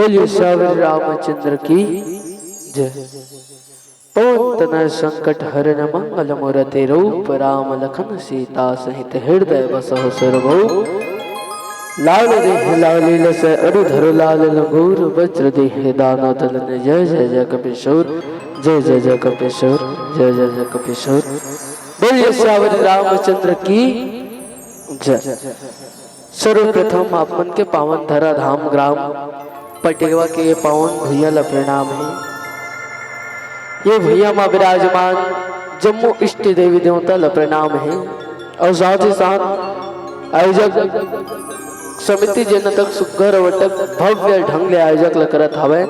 बोलिए श्री रामचंद्र की जय। पवन तनय संकट हरण मंगल मूर्ति रूप राम लखन सीता सहित हृदय बसहु सुरभु। लाल देह लालील से अरुधर लाल लंगूर वज्र देह दानो दलन जय जय जय कपीशोर जय जय जय कपीशोर जय जय जय कपीशोर। बोलिए श्री रामचंद्र की जय। सर्वप्रथम आप मन के पावन धरा धाम ग्राम पटेवा के ये पावन भैया ला प्रणाम है। ये भैया माँ विराजमान जम्मू इष्ट देवी देवता ला प्रणाम है। और साथ ही साथ आयोजक समिति जन तक सुघर वटक भव्य ढंग ले आयोजक ला करत हवे।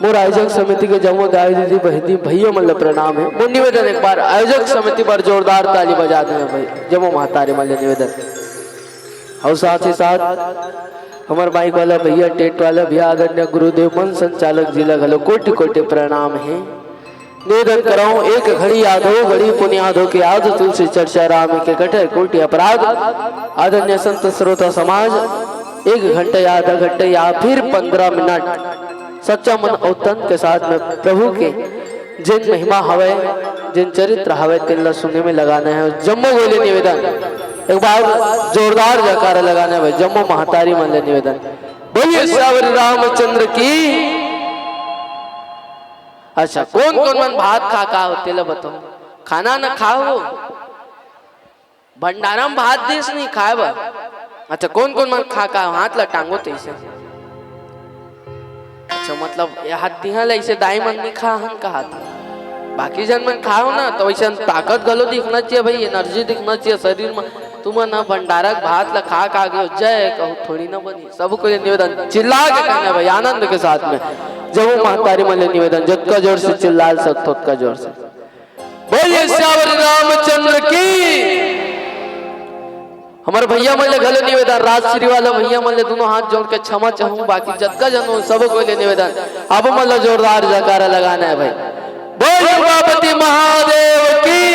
मोर आयोजक समिति के जम्मू दाई दीदी बहदी भैया मन ला प्रणाम है। मोर निवेदन एक बार आयोजक समिति पर जोरदार ताली बजा दें भाई जम्मू महतारी मन ला निवेदन। और साथ ही साथ हमारे बाइक वाला भैया टेंट वाला भैया आदरणीय गुरुदेव मन संचालक जिला घलो कोटि कोटि प्रणाम है। निवेदन कराऊं एक घड़ी यादो घड़ी पुण्यादो के आज तुलसी चर्चा राम के कटे कोटि अपराध। आदरणीय संत श्रोता समाज एक घंटे या आधा घंटे या फिर 15 मिनट सच्चा मन और तन के साथ में प्रभु के जिन महिमा हवे जिन चरित्र हवे तिन सुनने में लगाना है। जम्मू बोले निवेदन एक बार जोरदार जयकारा लगाने में जम्मू महतारी मन ले निवेदन। बोलिए श्री रामचंद्र की। अच्छा कौन कौन मन भात खा होते ला बताओ। खाना न खाओ भंडारा में भात देश नहीं खाए बा। अच्छा कौन कौन मन खा हाथ ला टांगो तैसे। अच्छा मतलब हाथ दिहा ला ऐसे दाई मन नहीं खा हन का हाथ बाकी जन मन खाओ ना तो वैसे ताकत गलो दिखना चाहिए भाई एनर्जी दिखना चाहिए शरीर में। तुम न भंडारा भात ला खा के जय कहो थोड़ी ना बनी। सबको ये निवेदन चिल्ला के कहना भाई आनंद के साथ में जब महतारी मन ले निवेदन जितना जोर से चिल्ला सकते उतना जोर से। बोलिए श्री रामचंद्र की। हमारे भैया मन ले घलो निवेदन राजश्री वाला भैया मन ले दोनों हाथ जोड़ के क्षमा चाहूं बाकी जतका जन सबको ले निवेदन अब मन जोरदार जयकारा लगाना है भाई। बोल उमापति महादेव की।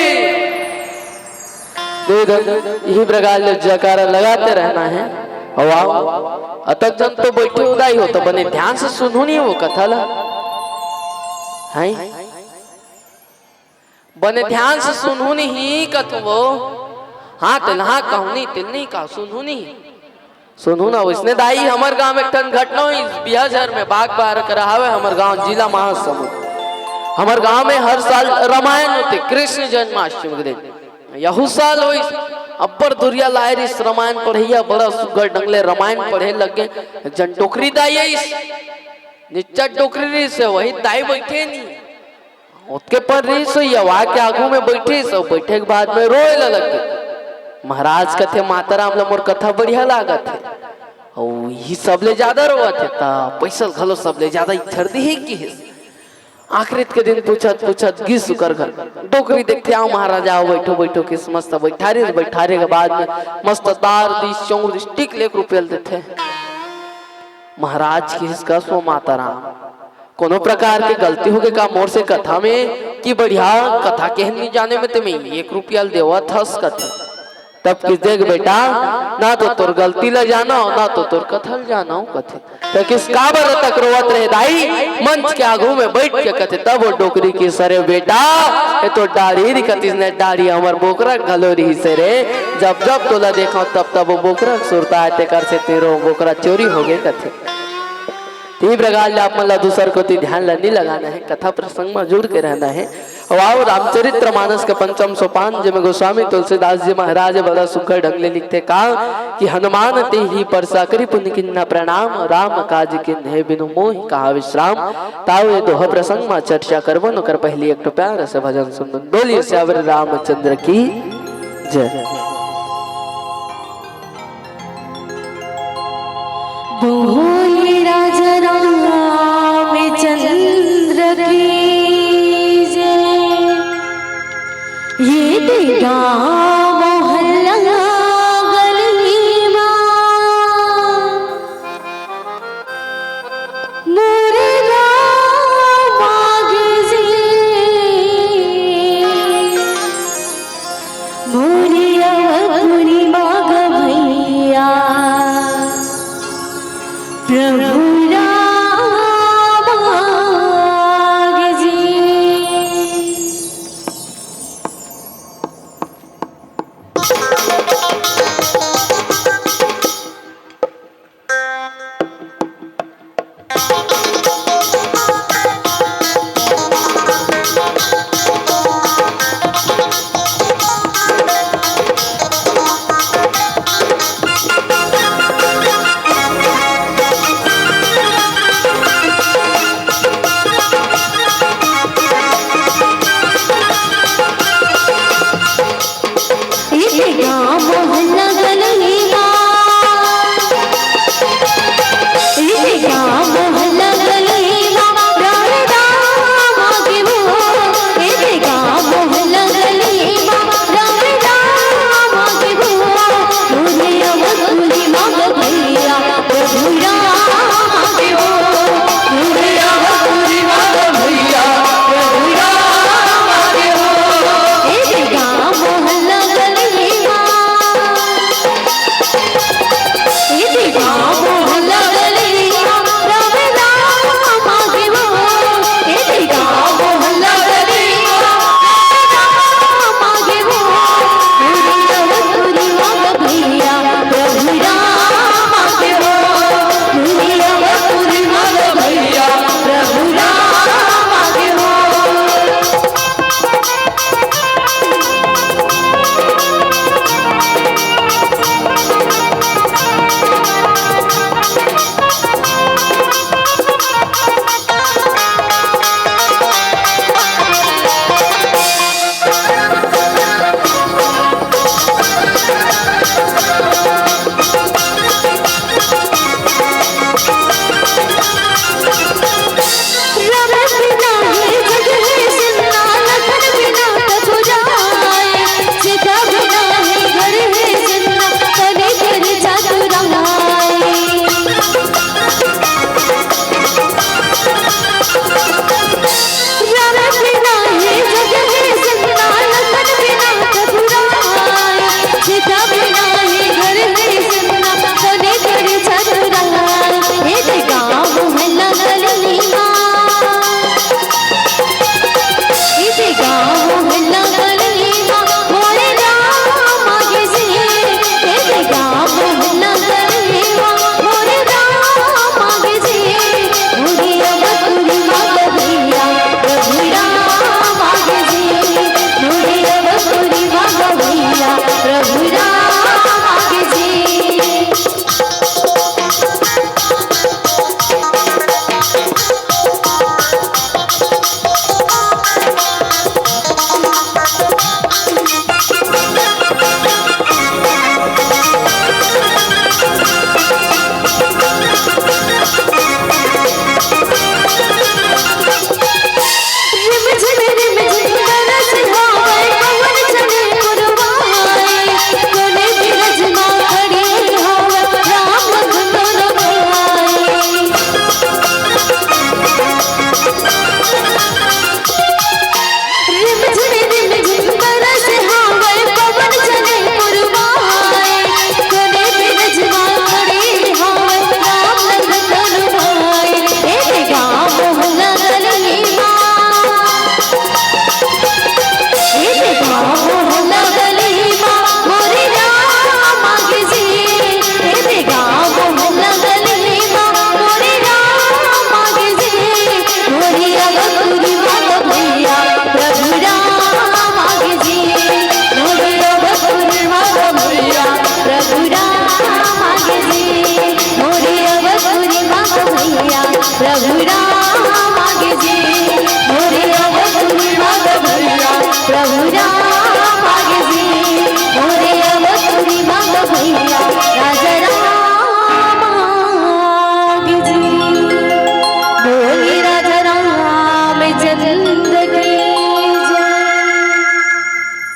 यही प्रकार जयकारा लगाते रहना है। अतक जन तो बैठे उदाई हो तो बने ध्यान से सुनो नहीं वो कथा ला है बने ध्यान से सुनो नहीं कथ वो। हाँ तिल हाँ कहूँ नहीं तिल नहीं कहा सुनो नहीं सुनो ना। उसने दाई हमारे गांव में टन घटना हुई बिहार में बाग बार करा हुआ हमारे गांव जिला महासमुंद। हमारे गांव में हर साल रामायण होते कृष्ण जन्माष्टमी के दिन यहू साल हो अब्बर दुरिया लाए इस रामायण पढ़ैया बड़ा सुगर डंगले रामायण पढ़े लगे जन टोकरी दाई निच्चा टोकरी से वही दाई बैठे नहीं उसके पर रही सो वहां के आगू में बैठे सो बैठे के बाद में रोए लगे। महाराज कथे माता राम ला मोर कथा बढ़िया लागत है और ही सबले ज्यादा रोवत है ता पैसा घलो सबले ज्यादा इच्छर दी की आखिरी के दिन पूछत गिस कर घर डोकरी देखते आओ महाराज आओ बैठो बैठो किस मस्त बैठारे के बाद में मस्त तार दी चौर स्टिक लेक रुपये देते। महाराज की इसका सो माता राम कोनो प्रकार के गलती हो गए का मोर से कथा में कि बढ़िया कथा कहन नहीं जाने में तुम्हें 1 रुपया देवा थस कथा तब किस देख बेटा ना तो तोर गलती ला जाना हो ना तो तोर कथल जाना हो कथे तो किस काबर तक रोवत रहे दाई मंच के आगू में बैठ के कथे तब वो डोकरी की सरे बेटा ये तो दाढ़ी दिखती इसने दाढ़ी हमार बोकरा घलो रही से रे जब जब तोला देखा तब तब वो बोकरा सुरता है कर से तेरो बोकरा चोरी हो गए कथे। तीन प्रकार आप मतलब दूसर को ध्यान नहीं लगाना है कथा प्रसंग में जुड़ के रहना है। वाओ रामचरित्र मानस के 5म सोपान जिसमें गोस्वामी तुलसीदास जी महाराज बड़ा सुखर ढंग ले लिखते कहा कि हनुमान ते ही परसा करी पुण्य किन्ना प्रणाम राम काज किन्हे बिनु मोहि कहा विश्राम। ताऊ ये दोह प्रसंग में चर्चा करबो न कर पहली एक प्यार से भजन सुन। बोलिए श्री रामचंद्र की जय। बोलिए राजा रामचंद्र की ये देगा मोहल्ला गली मोरे गाँव आगे से मोरे अवधुरी बाग भैया प्रभु राम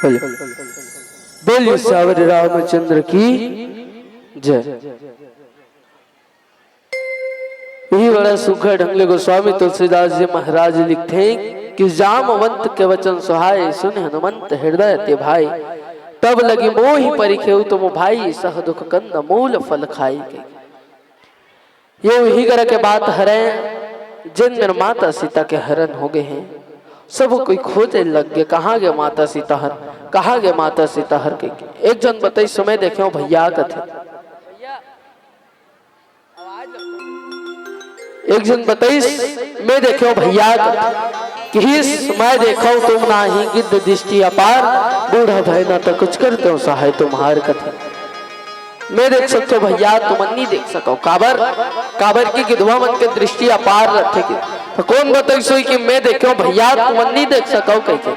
बोलिए सावर रामचंद्र की जय। यही बड़ा सुखद ढंग ले गोस्वामी तुलसीदास जी महाराज लिखते हैं कि जामवंत के वचन सुहाए सुन हनुमंत हृदय ते भाई, तब लगी मोहि परिखेउ तुम भाई सह दुख कंद मूल फल खाई के। ये वही कर के बात हरे जिन मेरे माता सीता के हरण हो गए हैं, सब कोई खोजे लग गए कहाँ गए माता सीता हर, कहाँ गए माता सीता हर के। एक जन बताई समय देखे भैया कथे, एक जन बताई मैं देखो भैया कि मैं देखो तुम ना ही गिद्ध दृष्टि अपार, बूढ़ा भय ना तो कुछ करते हो सहाय तुम्हार कथे। मैं देख सकते हो भैया तुम नहीं देख सको, काबर काबर की गिद्धवा मन के दृष्टि अपार रखे की। तो कौन बताई सोई कि मैं देखो भैया तुम नहीं देख सको कैसे।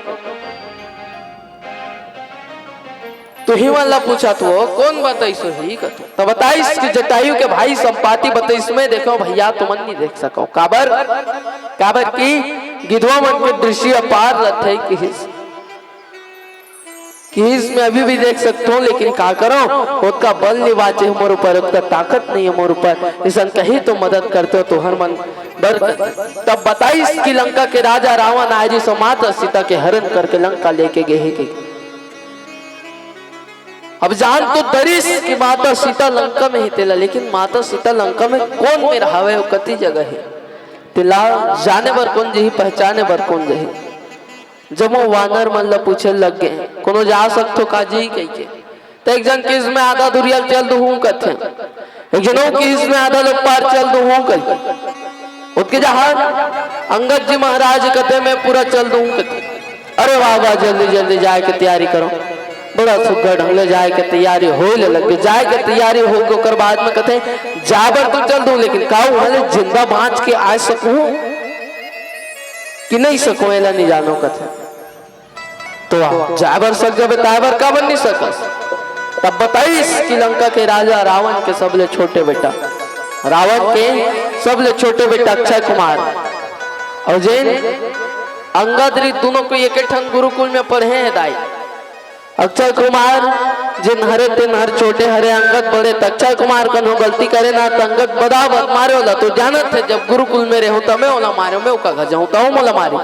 तो ही वाला पूछा तो कौन बताई सो ही कथो, तो बताइस कि जटायु के भाई संपाति बताइस में देखो भैया तुम नहीं देख सको, काबर काबर की गिद्धवा मन के दृष्टि अपार रखे कि इसमें अभी भी देख सकते हो, लेकिन क्या करो उसका बल निवाचे हमारे ऊपर, उसका ताकत नहीं है हमारे ऊपर, इस कहीं तो मदद करते हो तो हर मन बर। तब बताइस कि लंका के राजा रावण आए जी सो माता सीता के हरण करके लंका लेके गए के। अब जान तो दरिस कि माता सीता लंका में ही तेला, लेकिन माता सीता लंका में कौन में रहावे कति जगह है तिला जाने बर कौन जही, पहचाने बर कौन जही। जब वो वानर मन ला पूछे लग गए कोनो जा सकतो काजी कह के, तो एक जन किस में आधा दुरिया चल दू हूं कथे, एक जनों किस में आधा लोग पार चल दू हूं कह। उसके जहां अंगद जी महाराज कहते मैं पूरा चल दूं कथे। अरे वाह वाह जल्दी जल्दी जाए के तैयारी करो, बड़ा सुखद ढंग ले जाए के तैयारी हो लगे, जाए के तैयारी हो कर बाद में कहते जाबर तो चल दूं, लेकिन काऊ हले जिंदा बाँच के आ सकूं कि नहीं सकूं एला नहीं जानो कथे। तो जाबर सक जब ताबर का बन नहीं सकस। तब बताइस कि लंका के राजा रावण के सबले छोटे बेटा, रावण के सबले छोटे बेटा अक्षय कुमार और जैन अंगद दोनों को एक गुरुकुल में पढ़े हैं दाई। अक्षय कुमार जिन हरे तिन हर छोटे हरे, अंगद बड़े। तो अक्षय कुमार कनो गलती करे ना तो अंगद बदावत मारे होला, तो जानत थे जब गुरुकुल में रहो तो मैं ओला मारे, मैं उका गजाऊं तो मोला मारी।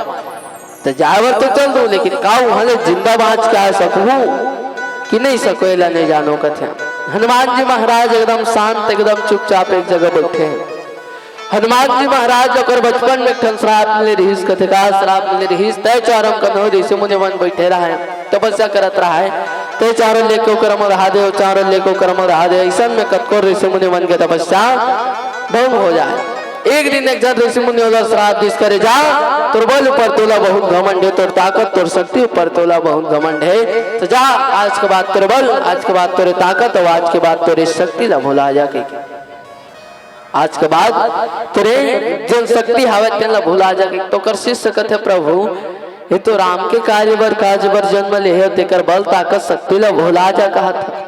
तो जावर तो चल दूं, लेकिन काऊ हले जिंदा बाँच के आ सकूं कि नहीं सको एला नहीं जानो कथे। हनुमान जी महाराज एकदम शांत एकदम चुपचाप एक जगह बैठे हैं। हनुमान जी महाराज अगर बचपन में ठन श्राप मिले रहीस कथे का श्राप मिले रहीस, तय चारों कन्हो ऋषि मुनि वन बैठे रहा है, तपस्या करत रहा है। तय चारों लेको कर्म रहा दे, चारों लेको कर्म रहा दे, ऐसा में कतको ऋषि मुनि वन के तपस्या भंग हो जाए। एक दिन एक जन ऋषि मुनि वाला श्राप दिस करे जा, तोर बल ऊपर तोला बहुत घमंड है, तोर ताकत तोर शक्ति ऊपर तोला बहुत घमंड है, तो जा आज के बाद तोरे बल, आज के बाद तोरे ताकत और आज के बाद तोरे शक्ति ला भुला जा के। आज के बाद तेरे जन शक्ति हवे तेला भुला जा के। तो कर शिष्य कथे प्रभु ये तो राम के कार्य बर काज बर जन्म ले है, तेकर बल ताकत शक्ति ला भुला जा कहा था।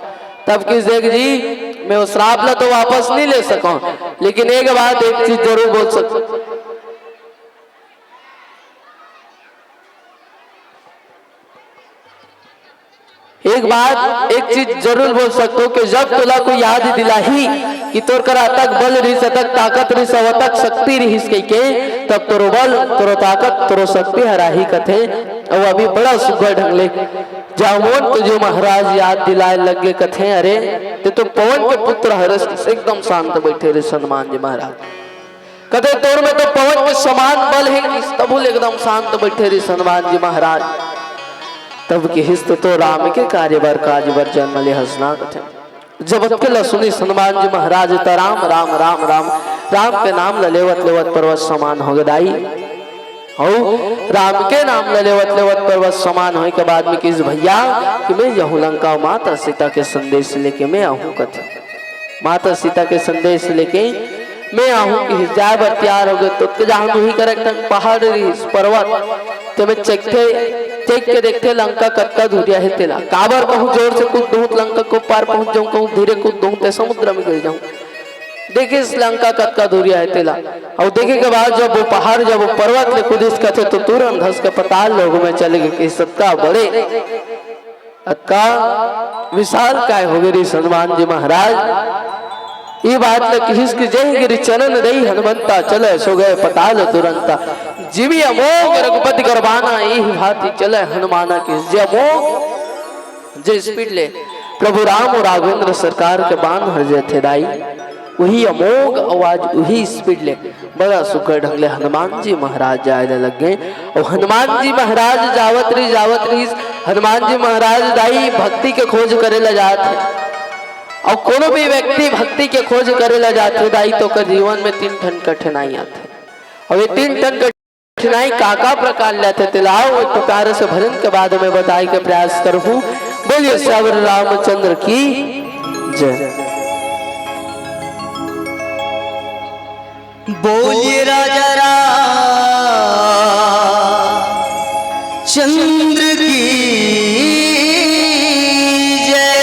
तब किस देख जी मैं उस श्राप ला तो वापस नहीं ले सकूं, लेकिन एक बात एक चीज जरूर बोल सकूं, एक बात एक चीज जरूर बोल सकते हो कि जब तोला को याद दिलाही कि तोर करा तक बल रहीस, तक ताकत रहीस, तक शक्ति रहीस कह के, तब तोरो बल तोरो ताकत तोरो शक्ति हराही कथे। और अभी बड़ा सुघर ढंग ले जामोन तुझे महाराज याद दिलाए लगे कथे। अरे ते तो पवन के पुत्र हरस एकदम शांत बैठे रे हनुमान जी महाराज कथे, तोर में तो पवन के समान बल है, तबुल एकदम शांत बैठे रे हनुमान जी महाराज। तब की हिस्त तो राम के कार्य बर काज बर जन्म ले हंसना कथे। जब के ला सुनी हनुमान जी महाराज तो राम राम राम राम राम के नाम ल लेवत लेवत पर्वत समान हो गदाई। और राम के नाम ल लेवत लेवत पर्वत समान होने के बाद में किस भैया कि मैं यहूं लंका माता सीता के संदेश लेके मैं आहूं कथे। माता सीता के संदेश लेके मैं आहूं कि जाए बर तैयार हो गए। तो जहां ही करेक्ट पहाड़ पर्वत तो मैं चेक के देखते लंका कतका धुरिया है तेला, काबर कहूँ जोर से कूद दूं लंका को पार पहुंच जाऊं, कहूँ धीरे कूद दूं ते समुद्र में गिर जाऊं। देखिए इस लंका कतका धुरिया है तेला। और देखे के बाद जब वो पहाड़ जब वो पर्वत ले कूदिस कथे तो तुरंत धस के पताल लोगों में चले गए कि सत्ता बड़े अक्का विशाल काय हो गिरी हनुमान जी महाराज ये बात हिस्क जय गिरी चरण रही हनुमंता चले सो गए पताल तुरंता जीवी अमोघ रघुपति करबाना यही भांति चले हनुमाना की जय अमोघ जय स्पीड ले प्रभु राम और राघवेंद्र सरकार के बाण हर जय थे दाई वही अमोघ आवाज वही स्पीड ले बड़ा सुकर ढंग ले हनुमान जी महाराज जाए लग गए और हनुमान जी महाराज जावत रही हनुमान जी महाराज दाई भक्ति के खोज करे ला जात है और कोनो भी व्यक्ति भक्ति के खोज करे ला जात है दाई तो कर जीवन में 3 टन कठिनाई आते और ये 3 टन कठिनाई काका प्रकार लेते तिलाओ एक प्रकार से भजन के बाद में बताए के प्रयास करूं बोलिए श्यावर रामचंद्र की जय बोलिए राजा चंद्र की जय।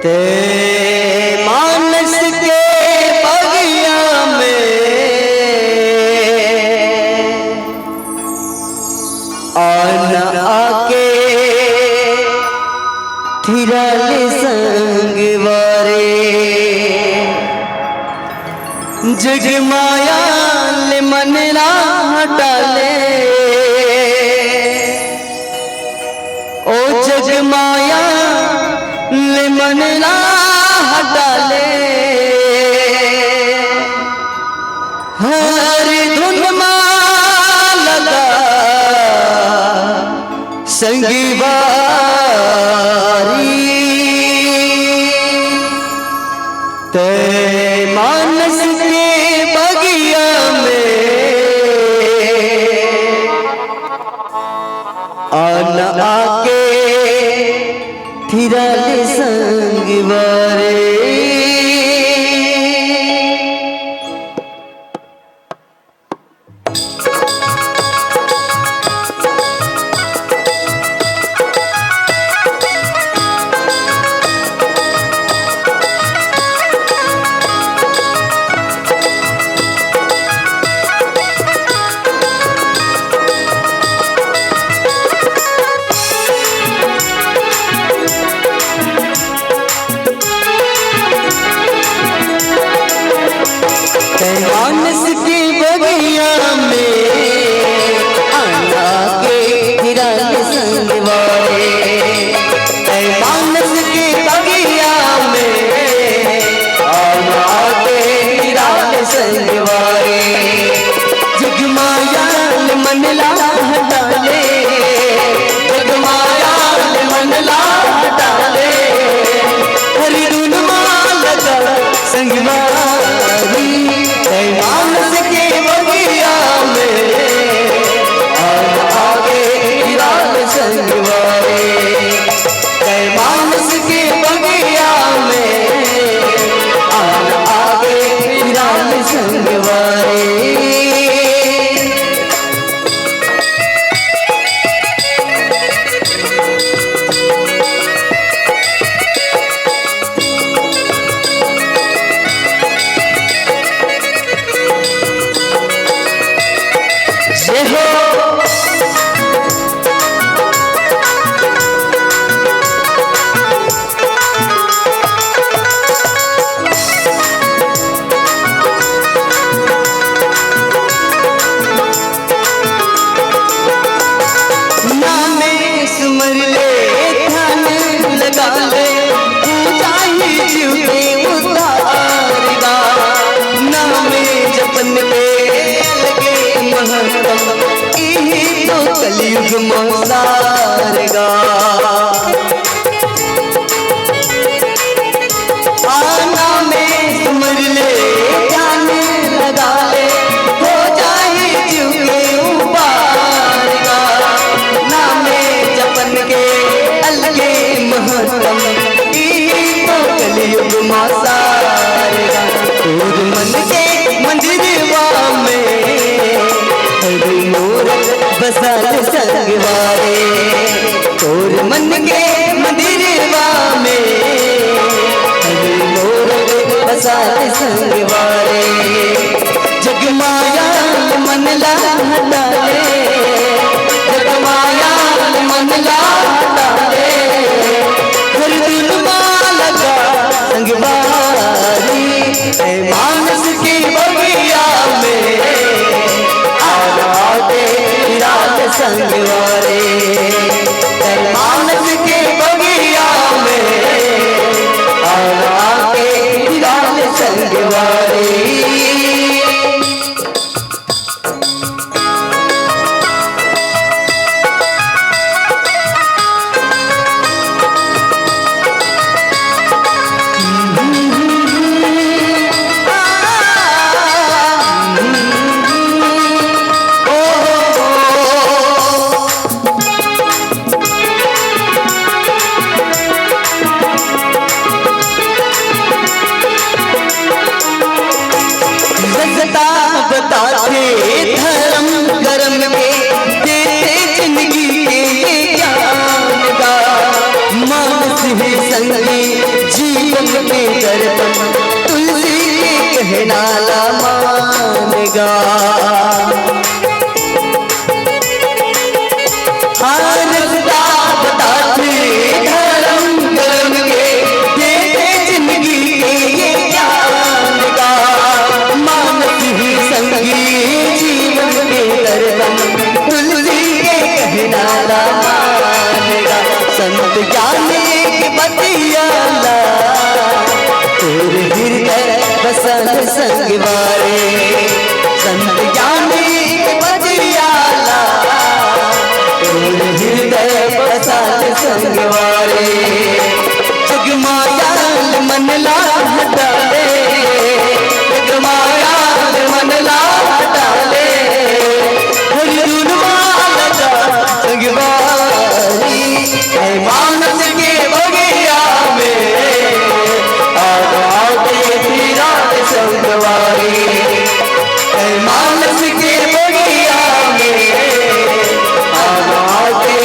ते मानस के बगिया में आना आके थिराले संग वारे जग माया ले मनला हटाले ओ जग माया ले मनला हटाले हर धुन लगा संगीवा मानस के बगिया में आना आके थिराले संग वारे मानस की बगिया में आना के थिराले संग वारे मानस की बगिया में आना के थिराले संग वारे जगमाया मनला हटाले जगमाया मनला हटाले हरि धुन लगा संग मानस के बगिया में आगे थिराले संग वारे मानस के बगिया में आगे थिराले संग वारे कलयुग मोसारेगा आना में सुमर ले ध्यान लगा ले हो जाए जीव के उबारेगा नामे जपन के अलगे महत्तम तो कलयुग मोसारेगा और मन के मंदिरवा में मोर बसाल संग वारे तोर मन के मंदिरवा में मोर बसाल संग वारे जगमाया ला हटा ले, जग माया मन ला हटा ले, हर दुलमा लगा संगवारी, ऐ मानस की बगिया में आते रात संगवारी, ऐ मानस की बगिया में आते रात संगवारी। बताते धर्म कर्म के देते जिंदगी के ज्ञान का, मानस ही संगी जीवन में दर्पण, तुलसी कहना ला मानेगा। बताते धर्म कर्म के देते जिंदगी के ज्ञान का, मानस ही संगी जीवन के दर्पण, तुलसी के कहना ला मानेगा। संत ज्ञानी के बतियाला तेरे हृदय बसन संगवारे, संत ज्ञानी के बतियाला तेरे हृदय बसन संगवारे, जग माया मन ला हटा ले, जग माया मन ला हटा ले, हरि दुलमा लगा संगवारी, ऐ मानस के बगिया में आते रात संगवारी, ऐ मानस के बगिया में आते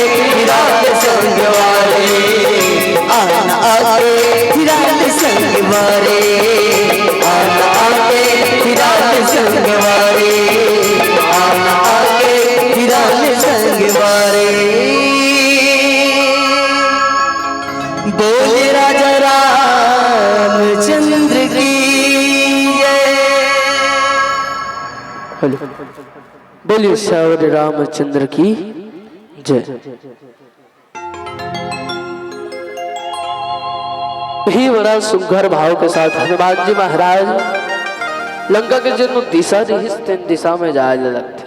रात संगवारी, आते रात संगवारी, आते रात संगवारी, आते रात संगवारी। बोले राजा रामचंद्र की जय। हेलो, बोलिए श्यावर रामचंद्र की जय। ही बड़ा सुघर भाव के साथ हनुमान जी महाराज लंका के जिन दिशा दिशा में जाए लगते,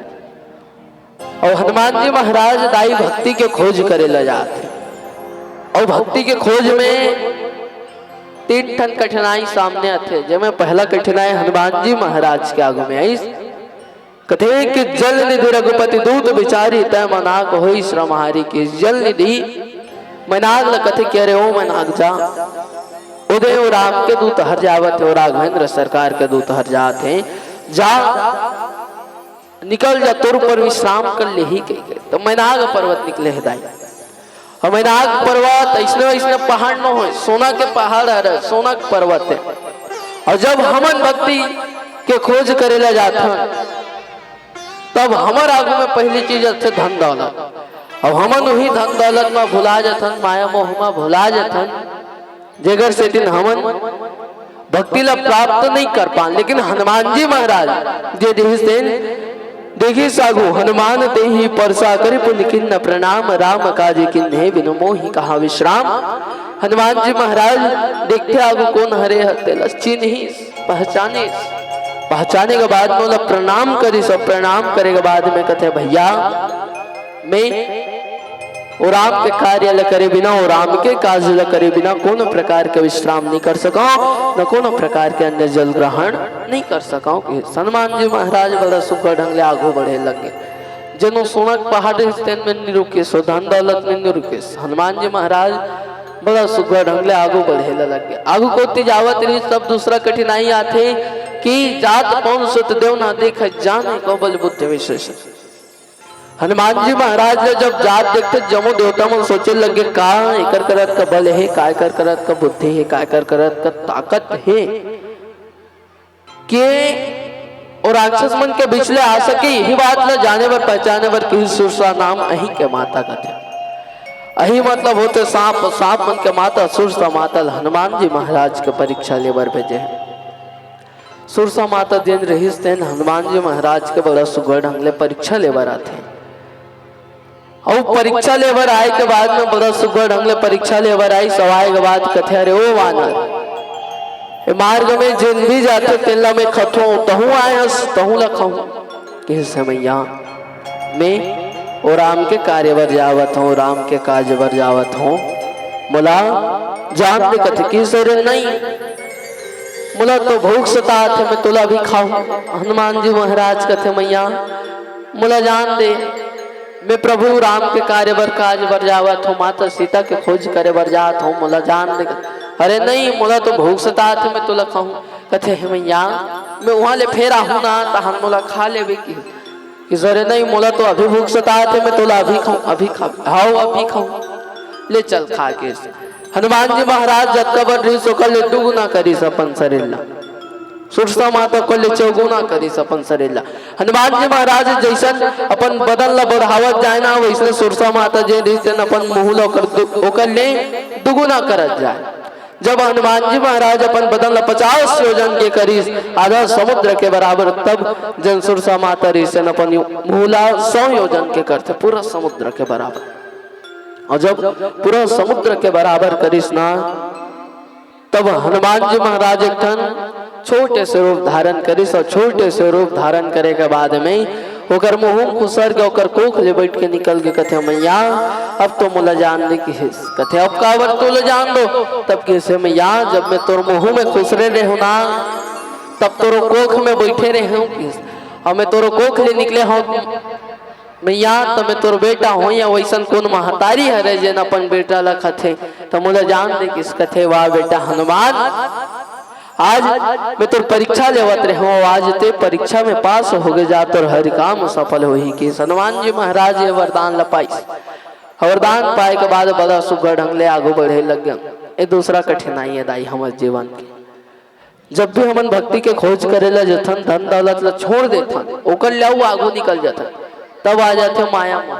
और हनुमान जी महाराज दाई भक्ति के खोज करे ले जाते, और भक्ति के खोज में तीन ठन कठिनाई सामने आते, जिसमें पहला कठिनाई हनुमान जी महाराज के आगू में आई, कथे कि जल निधि रघुपति दूत विचारी तय मनाक होई श्रमहारी की। जल निधि मनाग ल कथे कि अरे ओ मनाग जा, उदय और राम के दूत हर जावत है, और राघवेंद्र सरकार के दूत हर जात हैं, जा निकल जा तुर पर विश्राम कर ले ही कही। तो मैनाग पर्वत निकले है दाई, और मैनाग पर्वत ऐसने पहाड़ न हो, सोना के पहाड़ है, सोना के पर्वत है। और जब हमन भक्ति के खोज करे ला जाता, तब हमर आगू में पहली चीज अच्छे धन दौलत, और हमन वही धन दौलत में भुला जाथन, माया मोह में भुला जाथन, जेगर से दिन हमन भक्ति ला प्राप्त नहीं कर पान। लेकिन हनुमान जी महाराज जे देखी सागु हनुमान ते ही परसा करि पुण्य किन्न प्रणाम, राम काज किन्हे बिनु मोहि कहा विश्राम। हनुमान जी महाराज देखते आगु कौन हरे हते लच्छी नहीं पहचाने, पहचाने के बाद बोला प्रणाम करी, सब प्रणाम करे के बाद में कहते भैया मैं और राम के कार्य ल करे बिना, और राम के कार्य ल करे बिना कौन प्रकार के विश्राम नहीं कर सका, न कौन प्रकार के अन्य जल ग्रहण नहीं कर सका। हनुमान जी महाराज बड़ा सुख ढंग ले आगू बढ़े लगे, जनो सोनक पहाड़ में नहीं रुके, सो धन दौलत में नहीं रुके। हनुमान जी महाराज बड़ा सुख ढंग ले आगू बढ़े लगे। आगू को जावत रही, सब दूसरा कठिनाई आते कि जात कौन सुत देव ना देख जाने को बल बुद्धि विशेष। हनुमान जी महाराज ने जब जात देखते जमो देवता मन सोचे लगे का एकर करत का बल है, का एकर करत का बुद्धि है, का एकर करत का ताकत है, के और राक्षस मन के बिचले आ सके यही बात ल जाने बर पहचाने बर कि सुरसा नाम अही के माता कथे। अही मतलब होते सांप, सांप मन के माता सुरसा माता हनुमान जी महाराज के परीक्षा लेबर भेजे हैं। सुरसा माता दिन रहीस तेन हनुमान जी महाराज के बड़ा सुगढ़ ढंग ले परीक्षा लेबर आते। और परीक्षा लेबर आए के बाद में बड़ा सुगढ़ ढंग ले परीक्षा लेबर आई, सवाए के बाद कथे अरे ओ वानर मार्ग में जिन भी जाते तेला में खथो तहू आयस तहू लखूं कि समैया मैं और राम के कार्य बर जावत हूँ, राम के कार्य बर जावत हूँ। मोला जान दे कथे की सरे नहीं, मोला तो भूख सतात है मैं तुला भी खाऊं। हनुमान जी महाराज कथे मैया मोला जान दे, मैं प्रभु राम के कार्य बर काज बर जावत हूँ, माता सीता के खोज करे बर जात हूँ, मोला जान दे। अरे नहीं मोला तो भूख सतात है मैं तुला खाऊं। कथे है मैया मैं वहां ले फेरा हूं ना तहन मोला खा लेवे की सरे नहीं मोला तो अभी भूख सतात है मैं तुला अभी खाऊं, अभी खा हाओ अभी खाऊं, ले चल खा के। हनुमान जी महाराज जत्का बर रही सोकर ले दुगुना करी सपन सरेला, सुरसा माता को ले चौगुना करी सपन सरेला। हनुमान जी महाराज जैसन अपन बदन ला बढ़ावत जाए ना वैसे सुरसा माता जे रिश्ते अपन मुंह ओकर ले दुगुना करत जाए। जब हनुमान जी महाराज अपन बदन ला 50 योजन के करीस आधा समुद्र के बराबर, तब जन सुरसा माता रिश्ते अपन मुहला 100 योजन के करते पूरा समुद्र के बराबर। और जब पूरा समुद्र के बराबर करीस ना तब हनुमान जी महाराज एक ठन छोटे से रूप धारण करीस। और छोटे से रूप धारण करे के बाद में ओकर मुंह खुसर के ओकर कोख ले बैठ के निकल के कथे मैया अब तो मोला जान दे कि कथे अब काबर तो ले जान दो। तब कैसे मैया जब मैं तोर मुंह में खुसरे रहे ना तब तोरो कोख में बैठे रहे हूँ कि और मैं तोरो कोख ले निकले हूँ मैया तो मैं तोर बेटा हो या वैसन कौन महतारी हरे जेन अपन बेटा ला कथे तो मोला जान दे किस कथे वाह बेटा हनुमान आज मैं तोर परीक्षा लेवत रहे हूँ, आज ते परीक्षा में पास हो गए जा तोर हर काम सफल हो ही कि। हनुमान जी महाराज ये वरदान लपाइस, वरदान पाए के बाद बड़ा सुगढ़ ढंग ले आगू बढ़े लग गया। ये दूसरा कठिनाई है दाई हमारे जीवन की। जब भी हमन भक्ति के खोज करेला जथन धन दौलत ला छोड़ देथन ओकर ले आगू निकल जाथन, तब आ जाते माया मोह।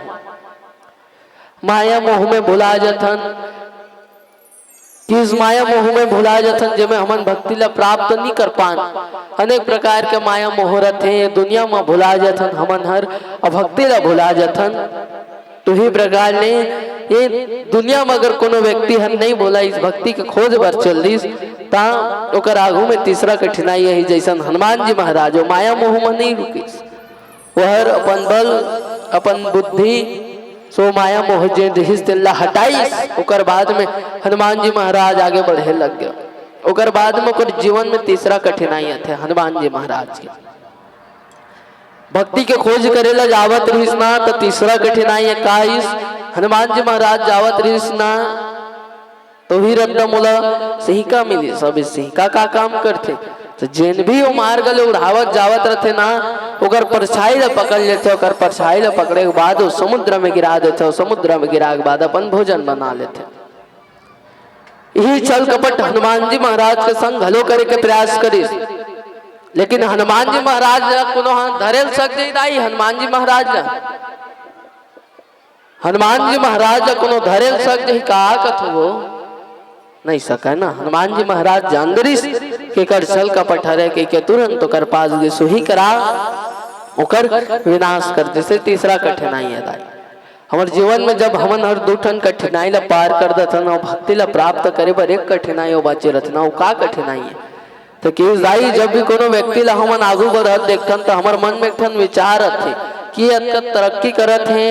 माया मोह में भुला जाथन कि इस माया मोह में भुला जाथन जेमे हमन भक्ति ला प्राप्त नहीं कर पान। अनेक प्रकार के माया मोह रथे दुनिया में भुला जाथन हमन हर भक्ति ला भुला जाथन। तो ही प्रकार ने ये दुनिया में अगर कोनो व्यक्ति हर नहीं बोला इस भक्ति के खोज बर चल दिस ता ओकर आगू में तीसरा कठिनाई है जैसन हनुमान जी महाराज माया मोह में नहीं रुकिस, वह अपन बल अपन बुद्धि सो माया मोह जे रहिस तेला हटाइस। ओकर बाद में हनुमान जी महाराज आगे बढ़े लग गया। ओकर बाद में ओकर जीवन में तीसरा कठिनाई थे हनुमान जी महाराज के भक्ति के खोज करेला जावत रहिस ना तो तीसरा कठिनाई है काइस हनुमान जी महाराज जावत रहिस ना तो ही रत्न मोला सिंहिका मिली। सब सिंहिका का काम करते तो जेन भी वो मार्ग ले उड़ावत जावत रहते ना ओकर परछाई ला पकड़ लेते, ओकर परछाई ला पकड़े के बाद वो समुद्र में गिरा देते, समुद्र में गिरा के बाद अपन भोजन बना लेते। यही छल कपट हनुमान जी महाराज के संग घलो करे के प्रयास करिस, लेकिन हनुमान जी महाराज कोनो धरेल सक दाई हनुमान जी महाराज हनुमान जी महाराज कोनो धरेल सक का कथो वो नहीं सका ना। हनुमान जी महाराज जानदरिस के कर छल कपट हरे के तुरंत ओकर पास गे सुही करा ओकर विनाश कर जैसे। तीसरा कठिनाई है दाई हमारे जीवन में जब हमन हर दो ठन कठिनाई ला पार कर दथन और भक्ति ला प्राप्त करे बर एक कठिनाई बाचे रथना वो का कठिनाई है तो कि दाई जब भी कोनो व्यक्ति ला हमन आगू बढ़त देखथन तो हमार मन में एक ठन विचार आथे कि अतका तरक्की करत है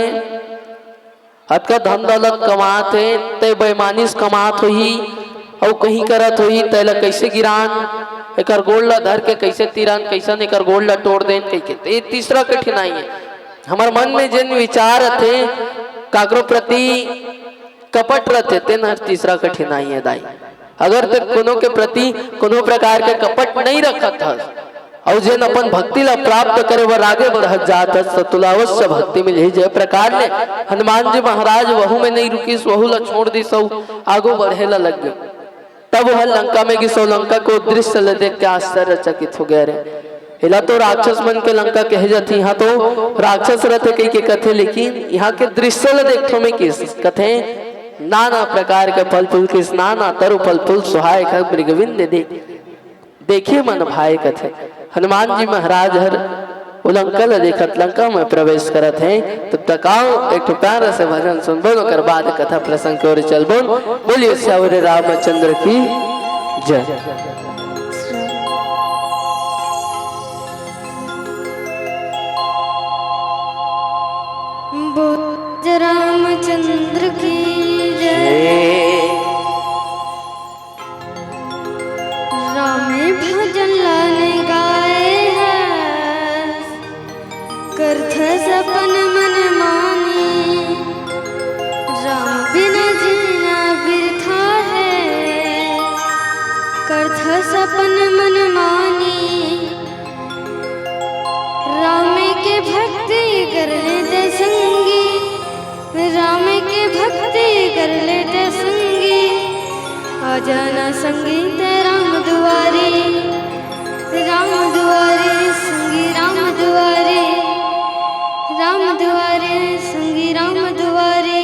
अतका धन दौलत कमात है ते बेईमानीस कमात होही और कहीं करत होही तेला कैसे गिरान एकर गोड़ ला धर के कैसे तीरान कैसन एकर गोड़ ला तोड़ देन कह के। तीसरा कठिनाई है हमार मन में जिन विचार थे काकरो प्रति कपट रहते तेन हर तीसरा कठिनाई है दाई। अगर ते कोनो के प्रति कोनो प्रकार के कपट नहीं रखत हस और जेन अपन भक्ति ला प्राप्त करे बर आगे बढ़त जात हस तो तुला अवश्य भक्ति मिल ही। जय प्रकार ने हनुमान जी महाराज वहू में नहीं रुकिस, वहू ला छोड़ दिस आगू बढ़े ला लग गए। तब वह लंका में गिसो लंका को दृश्य ले देख के आश्चर्यचकित हो गए रे हिला तो राक्षस बन के लंका कहे जाती, यहाँ तो राक्षस रहते कई के कथे, लेकिन यहाँ के दृश्य ल देखो में किस कथे नाना प्रकार के फल फूल किस नाना तरु फल फूल सुहाय मृगविंद देखिए मन भाई कथे। हनुमान जी महाराज हर लंका ल देखत लंका में प्रवेश करत हैं, तो तकाओ एक प्यारा से भजन सुन बोलो कर बाद कथा प्रसंग की ओर चल बोल। बोलिए श्यावर रामचंद्र की जय। बोल रामचंद्र की जय। रामे भजन लाने गाए हैं, करथ सपन मन मानी, राम बिना जीना बिरथा है, करथ सपन मन मानी, राम के भक्ति कर लेते संगी, राम के भक्ति कर लेते संगी, आ जाना संगी ते राम दुआरे, राम दुआरे संगी राम दुआरे, राम दुआरे संगी राम दुआरे।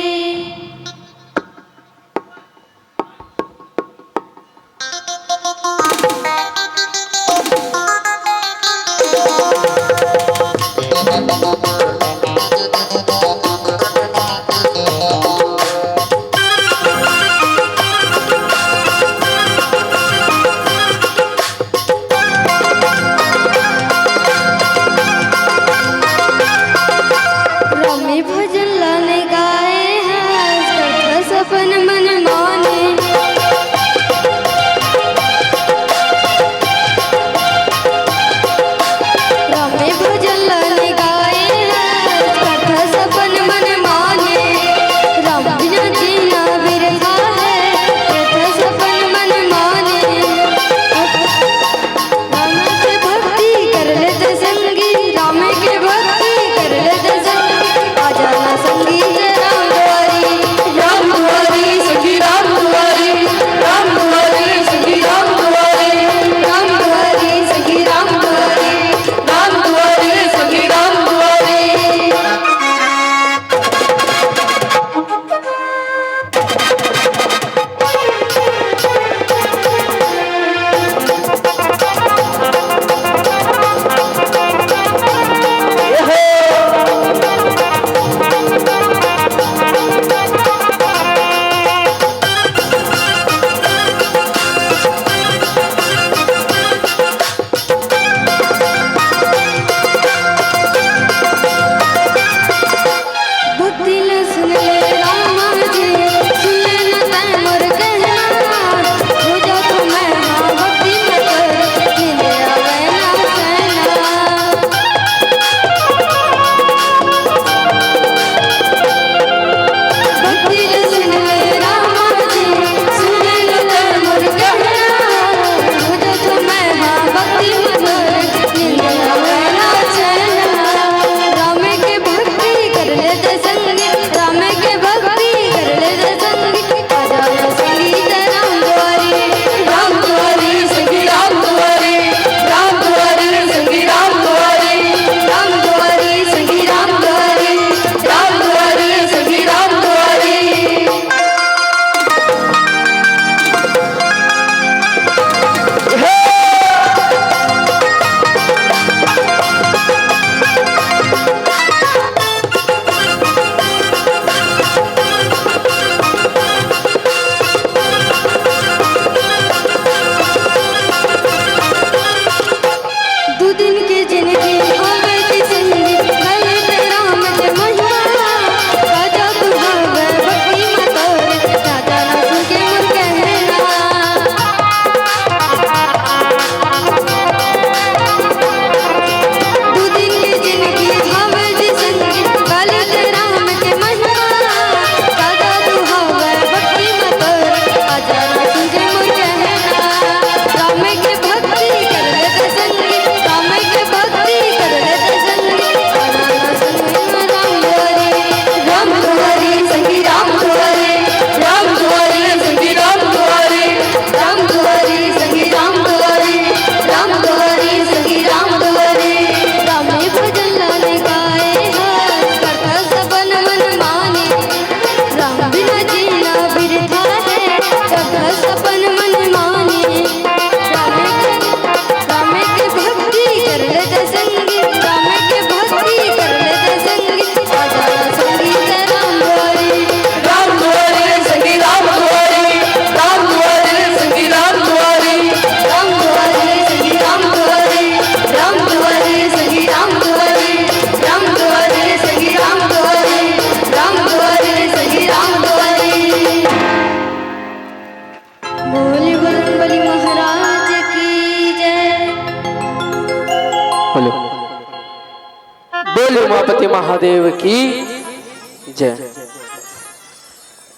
गणपति महादेव की जय।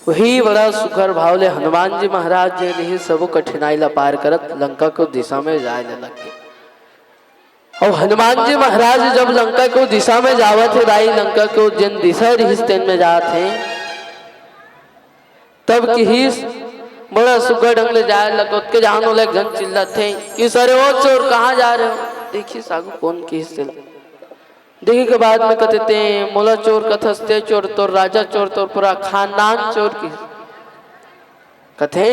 वही बड़ा सुखर भाव ले हनुमान जी महाराज जे नहीं सब कठिनाई ला पार करत लंका को दिशा में जाए लग गए। और हनुमान जी महाराज जब लंका को दिशा में जावत है दाई लंका को जिन दिशा रिश्तेन में जाते हैं तब की ही बड़ा सुखर ढंग ले जाए लग के जान वाले जन चिल्लाते कि सरे वो चोर कहाँ जा रहे हो। देखिए सागु कौन की हिस्से देखिए के बाद में कहते मोला चोर कथस्ते चोर तोर राजा चोर तोर पूरा खानदान चोर की कथे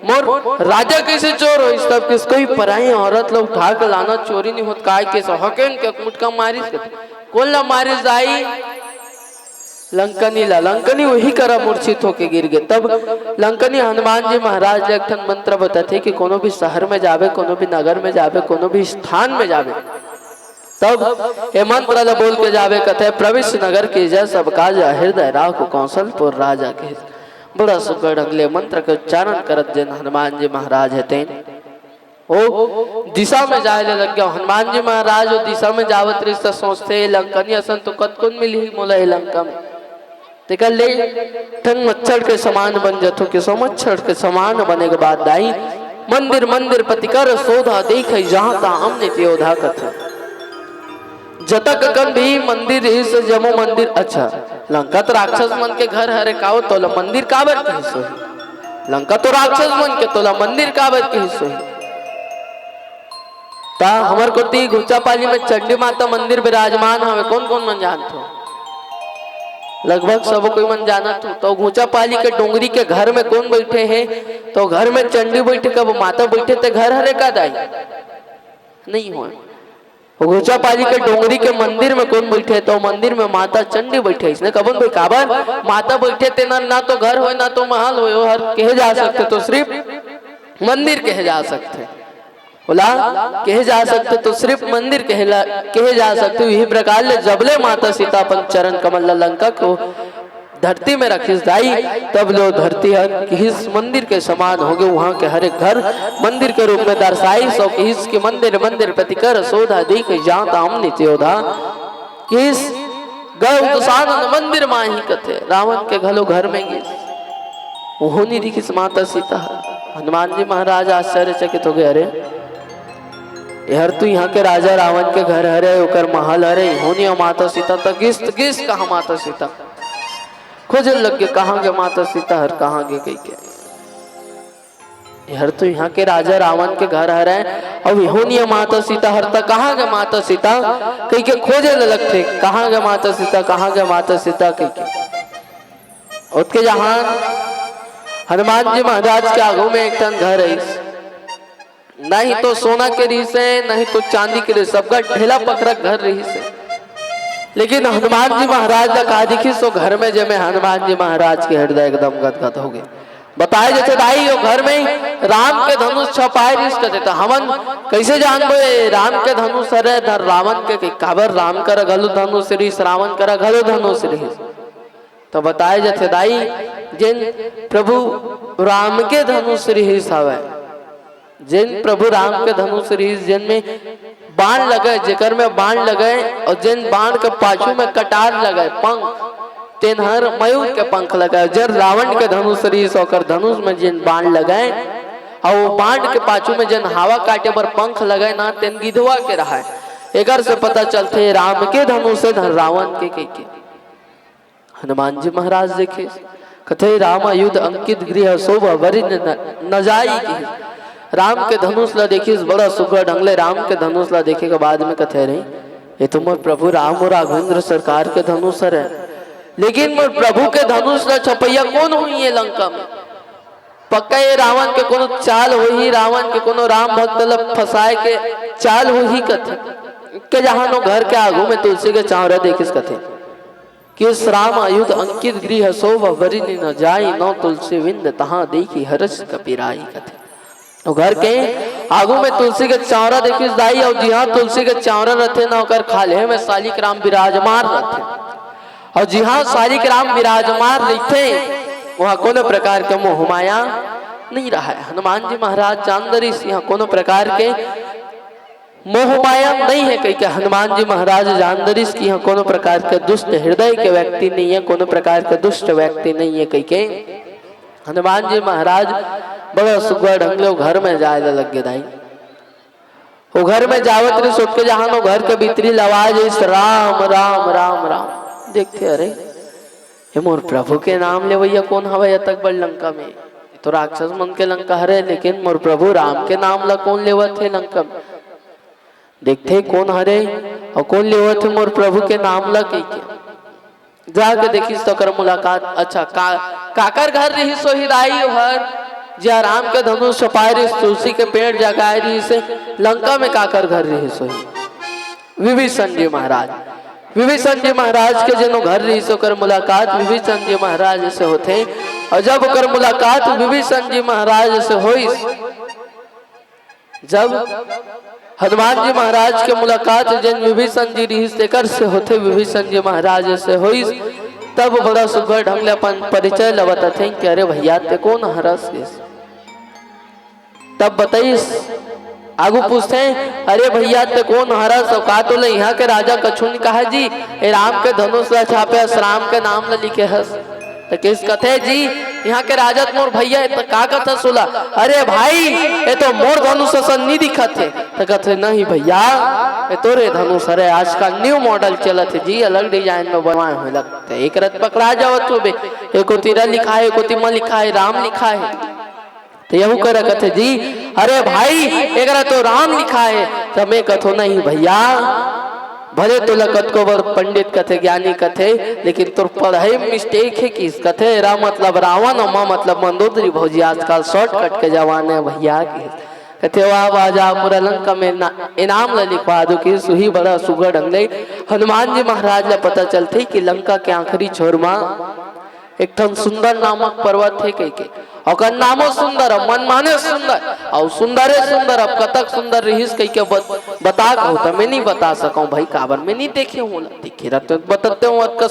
मोर राजा कैसे चोर हो। इस तब किसको ही पराई औरत लोग उठा के लाना चोरी नहीं होता काय कैसे हकेन के मुटका मारी कौन ला मारी जाई लंकनी वही करा मूर्छित होके गिर गए। तब लंकनी हनुमान जी महाराज एक ठन मंत्र बताते कि कोनो भी शहर में जावे कोनो भी नगर में जावे कोनो भी स्थान में जावे तब ये मंत्र ला बोल के जावे कथे प्रविष्ट नगर के जय सब काज हृदय राखो कौशलपुर राजा के। बड़ा सुकर अगले मंत्र के उच्चारण करत जन हनुमान जी महाराज है ओ दिशा में जाए लग गया। हनुमान जी महाराज वो दिशा में जावत रही तो सोचते लंकनी असन तो कतकुन मिली मोला लंका में देखा ले ठन मच्छर के समान बन जातो कि सो मच्छर के समान बने के बाद दाई मंदिर मंदिर पतिकर सोधा देख जहाँ ता हमने त्योधा कथा जतक कन भी मंदिर इस जमो मंदिर। अच्छा लंका तो राक्षस मन के घर हरे काओ तोला मंदिर काबर के हिस्सो है। लंका तो राक्षस मन के तोला मंदिर काबर के हिस्सो है। ता हमर कोती घुचापाली में चंडी माता मंदिर विराजमान हवे कौन कौन मन जानत हो लगभग सब कोई मन जानत हो। तो घुचापाली के डोंगरी के घर में कौन बैठे हैं तो घर में चंडी बैठे कब माता बैठे ते घर हरे का दाई नहीं हुआ। घुचापाली के डोंगरी के मंदिर में कौन बैठे तो मंदिर में माता चंडी बैठे इसने कबन भाई काबर माता बैठे ते ना तो घर हो ना तो महल हो हर कहे जा सकते तो सिर्फ मंदिर कहे जा सकते बोला कहे जा सकते तो सिर्फ मंदिर कहे जा सकते। यही प्रकार ले जबले माता सीता अपन चरण कमल लंका को धरती में रखिस दाई तब लो धरती किस मंदिर के समान हो गए। वहां के हर एक घर मंदिर के रूप में दर्शाई सो किस के मंदिर मंदिर प्रतिकर सोधा देख जाता हमने त्योधा किस गौसान मंदिर माही कथे रावण के घलो घर में गिस वो नहीं दिखी माता सीता। हनुमान जी महाराज आश्चर्यचकित हो गए अरे यार तू यहाँ के राजा रावण के घर हरे ओकर महल हरे होनी माता सीता तक किस कहा माता सीता खोज लग गए कहाँ गए माता सीता हर कहाँ गए कही के यार तो यहाँ के राजा रावण के घर हर है अब होनी माता सीता हर तक कहाँ गए माता सीता कही के खोजे लगते कहाँ गए माता सीता कहाँ गए माता सीता कही के उसके जहाँ हनुमान जी महाराज के आगू में एक टन घर है नहीं तो सोना के रही से नहीं तो चांदी के रही सबका ढेला पकड़ा घर रही से। लेकिन हनुमान जी महाराज का कहा दिखी सो घर में जब हनुमान जी महाराज के हृदय एकदम गदगद हो गए। बताए जैसे दाई वो घर में राम के धनुष छपाए रिस कर देता हमन कैसे जानबे राम के धनुष हरे धर रावण के काबर राम कर घलो धनुष रिस रावण कर घलो धनुष रिस। तो बताए जैसे दाई जिन प्रभु राम के धनुष रिस हवे जिन प्रभु राम के धनुष रिस जिन में बाण लगे जेकर में बाण लगे और जिन बाण के पाछू में कटार लगे पंख तेन हर मयूर के पंख लगाए जर रावण के धनुष रिस होकर धनुष में जिन बाण लगाए और वो बाण के पाछू में जिन हवा काटे पर पंख लगाए ना तेन गिधवा के रहा एकर से पता चलते राम के धनुष से धन रावण के हनुमान जी महाराज देखे कथे राम युद्ध अंकित गृह शोभा वरि न जाई राम के धनुष ला देखिस बड़ा सुखर ढंगले राम के धनुष ला देखे के बाद में कथे रही ये तो मोर प्रभु राम और राघवेंद्र सरकार के धनुष है लेकिन मोर प्रभु के धनुष ला छपैया कौन हुई है लंका में पक्का ये रावण के कोनो चाल हो ही रावण के कोनो राम भक्त ला फसाए के चाल हो ही कथे के जहाँ नो घर के आगू में तुलसी के चावरा देखिस कथे किस राम आयुध अंकित गृह शोभा वरि न जाई नौ तुलसी विंद तहाँ देखी हर्ष कपिराई कथे। तो घर के आगू में तुलसी के चावरा देखिस दाई और जी हाँ तुलसी के चावरा रहते ना होकर खाले में शालिक राम विराजमान रहते और जी हाँ शालिक राम विराजमान रहते वहाँ कोनो प्रकार के मोह माया नहीं रहा है। हनुमान जी महाराज चांदरी यहाँ कोनो प्रकार के मोह माया नहीं है कहीं के हनुमान जी महाराज जानदरिस की यहाँ कोनो प्रकार के दुष्ट हृदय के व्यक्ति नहीं है, कोनो प्रकार के दुष्ट व्यक्ति नहीं है कहीं के। हनुमान जी महाराज बड़ा सुगड़ ढंग ले घर में जाए लग गए दाई। वो घर में जावत रे सोच के जहां वो घर के भीतरी आवाज इस राम राम राम राम। देखते अरे ये मोर प्रभु के नाम ले भैया कौन हवा तक बड़ लंका में, तो राक्षस मन के लंका हरे, लेकिन मोर प्रभु राम के नाम ला कौन लेवत है लंका में। देखते कौन हरे और कौन लेवत है मोर प्रभु के नाम ला के जाके देखिस तो कर मुलाकात। अच्छा काकर घर रही सो हिदाई हर जा राम के धनुष छपाए रही, तुलसी के पेड़ जगाए रही से लंका में काकर घर रही सो विभीषण जी महाराज। विभीषण जी महाराज के जनो घर रही सो कर मुलाकात विभीषण जी महाराज से होते। और जब कर मुलाकात विभीषण जी महाराज से हुई, जब हनुमान जी महाराज के मुलाकात जन विभीषण जी रिश्तेकर से होते विभीषण जी महाराज से हुई, तब बड़ा सुघर ढंग ले अपन परिचय लबता थे कि अरे भैया ते कौन हरस। तब बताइस आगू पूछते हैं अरे भैया ते कौन हरस और का तो ले यहाँ के राजा कछुन कहा जी ए राम के धनुष छापे राम के नाम ल लिखे हस। तो किस कथे जी यहाँ के राजा मोर भैया तो का कथा सुला। अरे भाई ये तो मोर धनुष नहीं दिखत है। तो कथे नहीं भैया ये तोरे धनुष अरे आजकल न्यू मॉडल चलत है जी, अलग डिजाइन में बनवाए हुए लगते। एक रथ पकड़ा जावत हो बे, एक तीरा लिखा है, एक तिमा लिखा है, राम लिखा है। तो यहू कर कथे जी अरे भाई एक तो राम लिखा है। तो मैं कथो नहीं भैया भले तो लकत को पंडित कथे ज्ञानी कथे, लेकिन तुर पढ़ाई मिस्टेक है कि कथे रा मतलब रावण और माँ मतलब मंदोदरी भौजी आजकल शॉर्टकट के जमाने भैया की कथे वाह बाजा पूरा लंका में इनाम ला लिखवा दो कि सुही बड़ा सुगड़ ढंग हनुमान जी महाराज ला पता चलते कि लंका के आखिरी छोर में एक ठन सुंदर नामक पर्वत है कह के और नामो सुंदर मन माने सुंदर और सुंदर है सुंदर। अब कतक सुंदर रहीस कह के बता कहता मैं नहीं बता सका भाई काबर मैं नहीं देखे हूँ, देखे रहते बताते हूँ अत का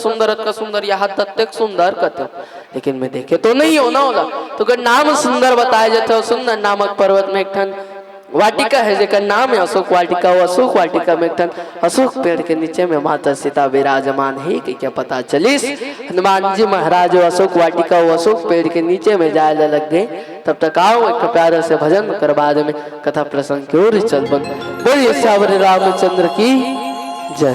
सुंदर यहाँ तक सुंदर कहते हो, लेकिन मैं देखे तो नहीं हो ना होला। तो नाम सुंदर बताए जाते हो। सुंदर नामक पर्वत में एक ठन वाटिका है जेकर नाम है अशोक वाटिका। वो अशोक वाटिका में एक अशोक पेड़ के नीचे में माता सीता विराजमान है कि क्या पता चलिस हनुमान जी महाराज अशोक वाटिका वो अशोक पेड़ के नीचे में जाए लग गए। तब तक आओ एक प्यारे से भजन कर बाद में कथा प्रसंग की ओर चल बन। बोलिए श्यावर रामचंद्र की जय।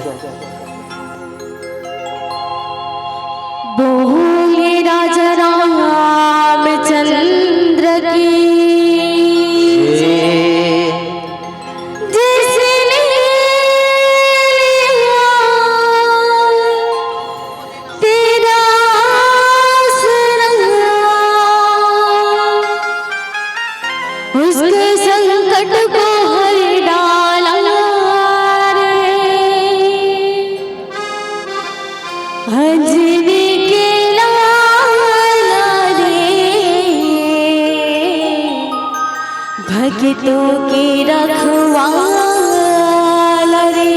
बोले राजा रामचंद्र की भक्तों की रखवाला रे।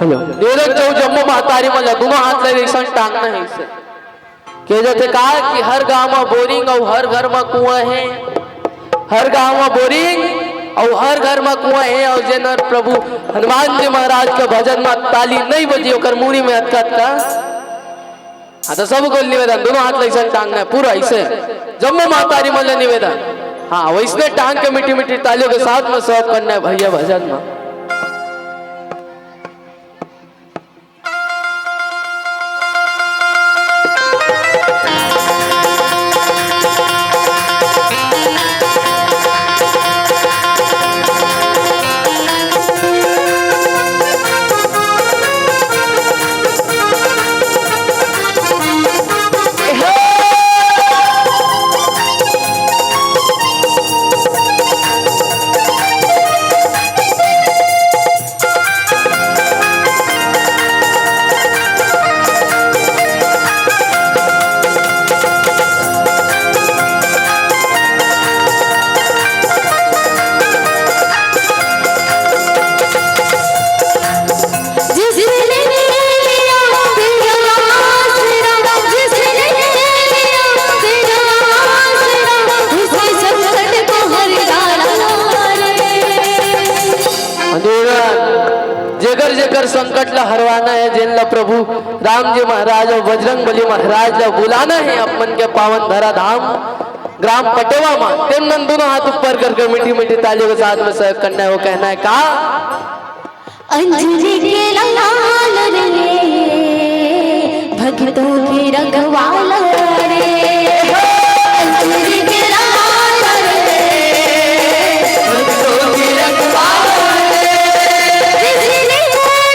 हेलो डेरक जो जम्मू महतारी मला दोनों हाथ ले रेशन टांगना है इसे के जैसे कहा कि हर गांव में बोरिंग और हर घर में कुआं है, हर गांव में बोरिंग और हर घर में कुआं है। और जनर प्रभु हनुमान जी महाराज के भजन में ताली नहीं बजी होकर मुड़ी में अटकत का तो सबको निवेदन दोनों हाथ ले टांगना है पूरा ऐसे जम्मू महतारी मल्ल निवेदन। हाँ वैसने टांग के मीठी मीठी तालियों के साथ में सब करना है भैया भजन में। संकट ला हरवाना है, जिन ला प्रभु राम जी महाराज और बजरंग बली महाराज ला बुलाना है अपन के पावन धरा धाम ग्राम पटेवा में। तेमन दोनों हाथ ऊपर करके मीठी मीठी तालियों के साथ में सहयोग करना है। वो कहना है का अंजलि के लाल रे भक्तों के रखवाला रे, अंजलि के लाल रे भक्तों के रखवाला रे, जिसने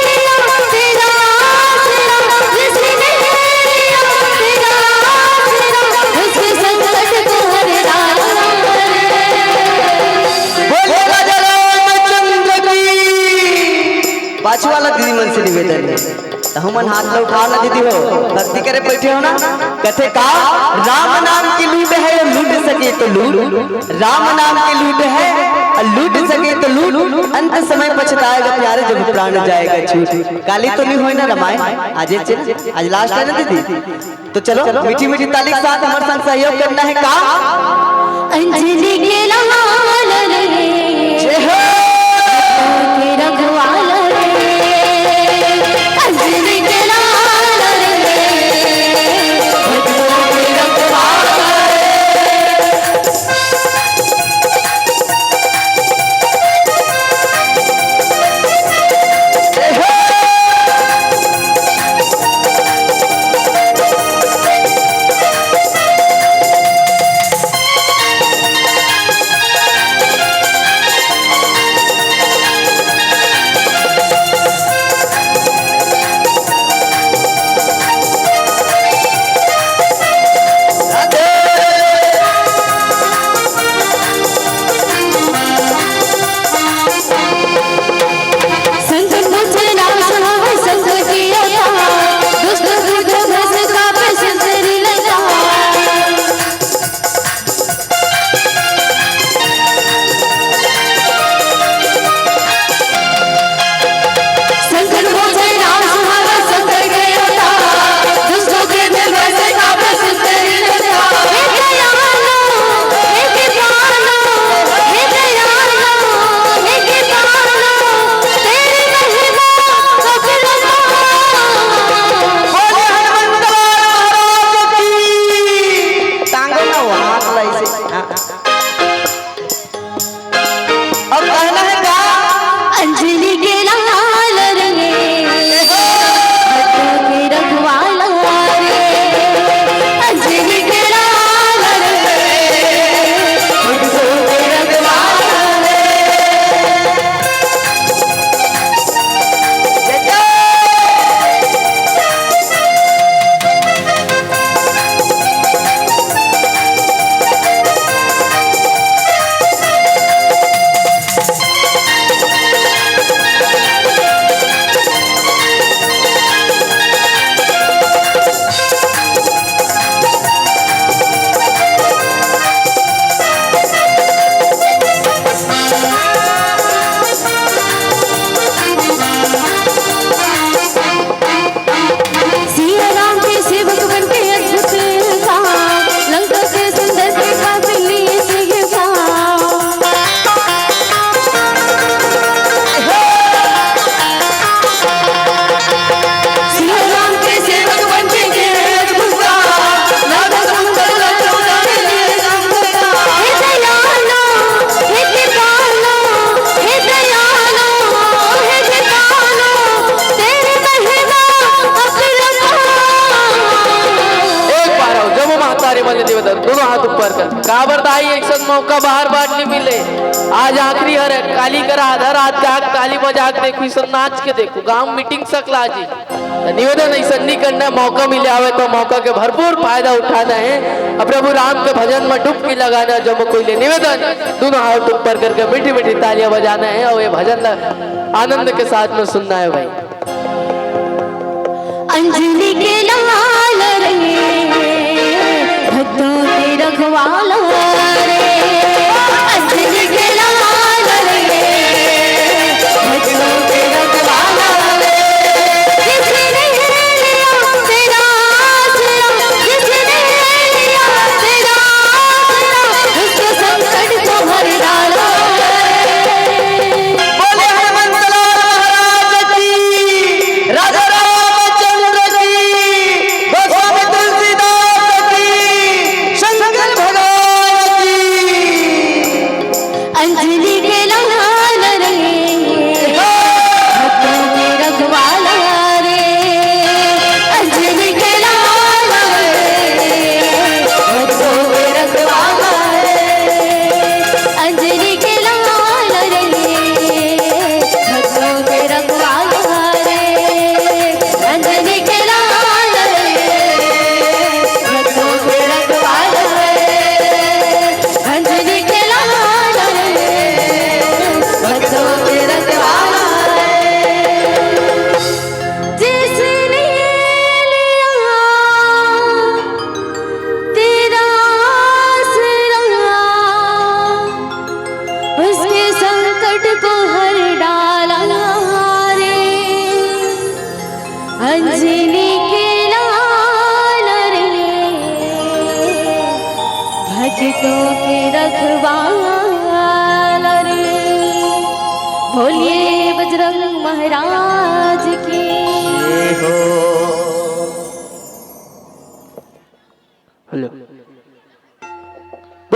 लिया तेरा आसरा, जिसने लिया तेरा आसरा, उसके संकट को हर डाला बोले राजा रामचंद्र की। पाछू वाला दीदी मन से निवेदन है तो हमन हाथ में उठाओ ना दीदी हो, भक्ति करे बैठे हो ना। कथे का राम नाम की लूट है लूट सके तो लूट, राम नाम की लूट है लूट सके तो लूट, अंत समय पछताएगा प्यारे जब प्राण जाएगा छूट। काली तो नहीं होई ना रमाए आज लास्ट है ना दीदी, तो चलो मीठी मीठी ताली के साथ हमारे संग सहयोग करना है का अंजलि के लाल रे जय हो। के रखवाला रे, अंजलि के लाल रे भक्तों के रखवाला दोनों हाथ ऊपर कर काबरदाई एक साथ मौका बाहर बांटने मिले। आज आखिरी हर है काली करा आधा रात का ताली बजा के देखो सब नाच के देखो गांव मीटिंग सकला जी निवेदन ऐसा नहीं करना मौका मिले आवे तो मौका के भरपूर फायदा उठाना है अब प्रभु राम के भजन में डुबकी लगाना जब कोई ले निवेदन दोनों हाथ ऊपर करके मीठी मीठी तालियां बजाना है और ये भजन आनंद के साथ में सुनना है भाई। अंजलि के लाल रे भक्तों के रखवाला रे, अंजलि के लाल रे भक्तों के रखवाला रे, जिसने लिया तेरा आसरा, जिसने लिया तेरा आसरा, उसके संकट को हर डाला। बोले हनुमान महाराज की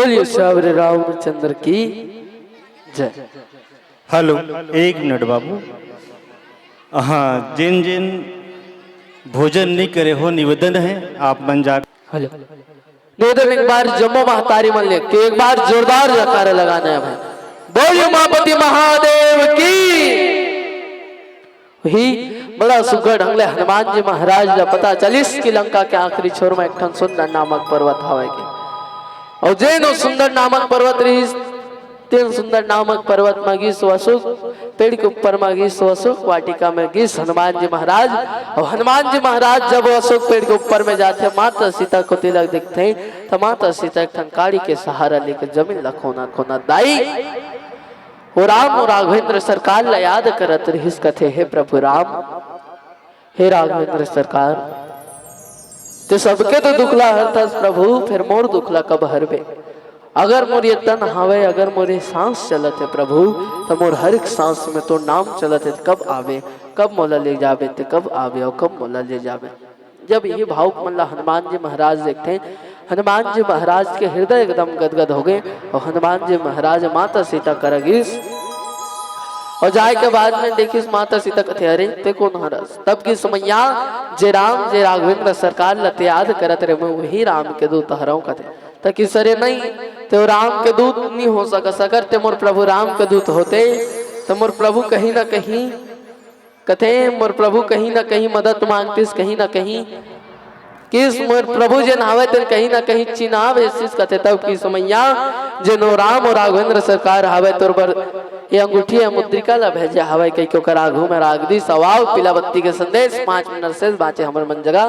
बोलिए श्यावरे रामचंद्र की जय। हेलो, एक मिनट बाबू। हाँ, जिन जिन भोजन नहीं करे हो निवेदन है आप मन जा। हेलो, निवेदन एक बार जम्मू महतारी मन लेके एक बार जोरदार जयकारा लगाना है भाई। बोलिए उमापति महादेव की। वही बड़ा सुघड़ ढंगले हनुमान जी महाराज का पता चलिस कि लंका के आखिरी छोर में एक ठन सुंदर नामक पर्वत हवा के और जेनो सुंदर नामक पर्वत रही तीन सुंदर नामक पर्वत में गीस अशोक पेड़ के ऊपर में गीस अशोक वाटिका में गीस हनुमान जी महाराज। और हनुमान जी महाराज जब अशोक पेड़ के ऊपर में जाते माता सीता को तिलक दिखते हैं तो माता सीता एक ठनकाड़ी के सहारा लेकर जमीन लखोना खोना दाई और राम और राघवेंद्र सरकार ला याद करत रहिस कथे हे प्रभु राम हे राघवेंद्र सरकार ते सबके तो दुखला हरता प्रभु फिर मोर दुखला कब हरबे। अगर मोर ये तन हावे अगर मोरे सांस चलत है प्रभु तो मोर हर एक सांस में तो नाम चलत है कब आवे कब मोला ले जावे ते कब आवे और कब मोला ले जावे। जब ये भावुक मल्ला हनुमान जी महाराज देखते हनुमान जी महाराज के हृदय एकदम गदगद हो गए और हनुमान जी महाराज माता सीता करगिस और जाए के बाद में देखिस माता सीता कथे अरे ते कौन हरस तब की समैया जे राम जे राघवेंद्र सरकार लते याद करत रे मैं वही राम के दूत हराऊं कथे तकी सरे नहीं तो राम के दूत नहीं हो सकर ते मोर प्रभु राम के दूत होते तो मोर प्रभु कहीं ना कहीं कथे मोर प्रभु कहीं ना कहीं मदद मांगतीस कहीं ना कहीं किस मोर प्रभु जे नावे तेन कहीं ना कहीं चिनाव इस कथे तब की समैया जे नो राम और राघवेंद्र सरकार हावे तोर पर ये अंगूठी है मुद्रिका ला भेजा हवे कई क्यों करा आघू में रागदी सवाव पिला बत्ती के संदेश 5 मिनट से बाचे हमर मन जगह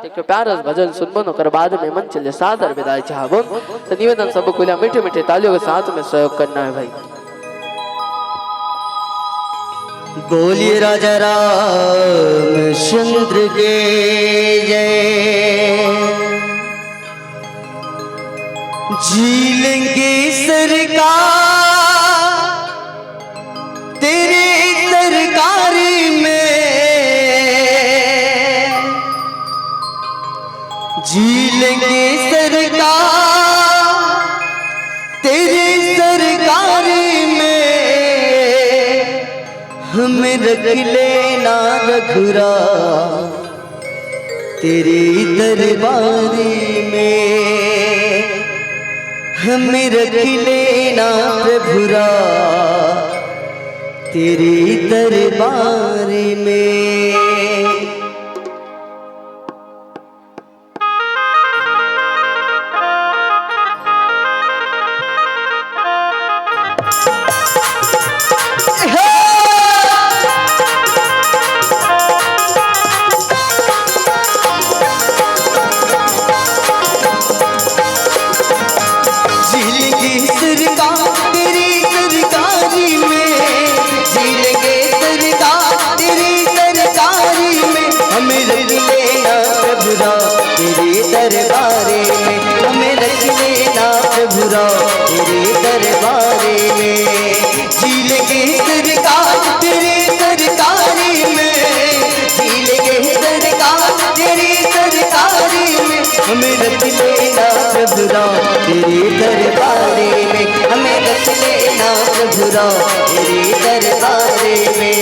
एक प्यार रस भजन सुनबन ओकर बाद में मन चले सादर विदाई चाहबन तो निवेदन सब को मीठे मीठे तालियों के साथ में सहयोग करना है भाई। बोलिए राजा रामचंद्र के जय। जी लेंगे सरकार तेरे सरकारी में जी लेंगे सरकार तेरे सरकारी में हमें रख लेना रघुरा तेरी दरबारी में हमें रख लेना प्रभुरा तेरी दरबारी में। तेरे दरबारे में हमें रख लेना प्रभुरा तेरे दरबारे में जी लेंगे सरकार तेरे सरकारी में जी लेंगे सरकार तेरे सरकारी में हमें रख लेना प्रभुरा तेरे दरबारे में हमें रख लेना प्रभुरा तेरे दरबारे में।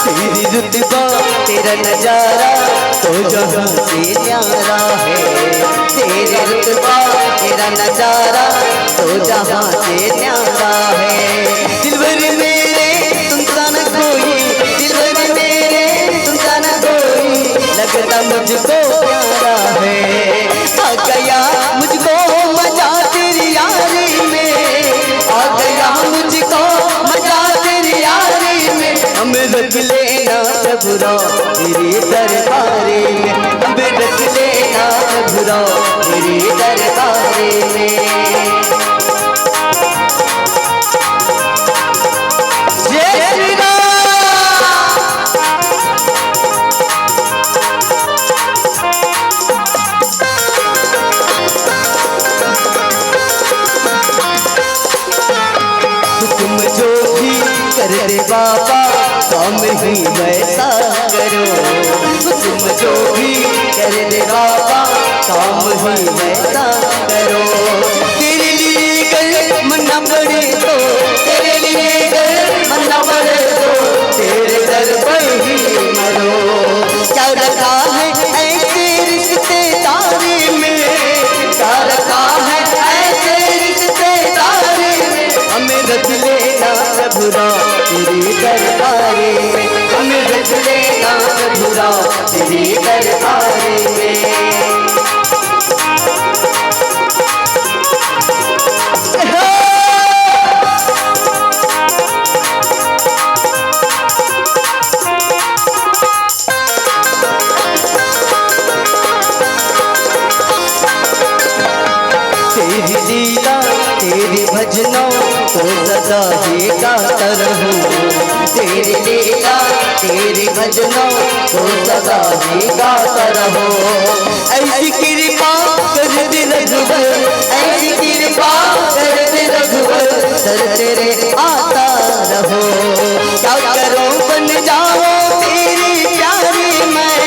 तेरी रुतबा तेरा नजारा तो जहाँ से न्यारा है तेरे रुतबा तेरा नजारा तो जहाँ से न्यारा है। दिलबर मेरे तुमसा न कोई दिलबर मेरे तुमसा न कोई लगता मुझको प्यारा है। आ गया मुझको मजा तेरी यारी में आ गया मुझको मजा तेरी यारी में हमें रख लेना प्रभुरा तेरे दरबारे में हमें रख लेना प्रभुरा तेरे दरबारे में। जय श्री राम। वही वैसा करो। तेरे लिए कर मन्ना पड़े तो, तेरे लिए कर मन्ना पड़े तो, तेरे दर पर ही मरो। क्या रखा है ऐसे रिश्ते तारे में, क्या रखा है ऐसे रिश्ते तारे में, हमें रख लेना प्रभुरा तेरी दरबारे में, हमें रख लेना प्रभुरा तेरी दरबारे में। तेरी लीला तेरी भजनों को सदा ही गाता रहूं, तेरी लीला तेरी भजनों को सदा ही गाता रहो। ऐसी कृपा कर दे रघुवर, ऐसी कृपा कर दे रघुवर, सर तेरे आता रहो। क्या करो बन जाओ तेरी प्यारी मैं,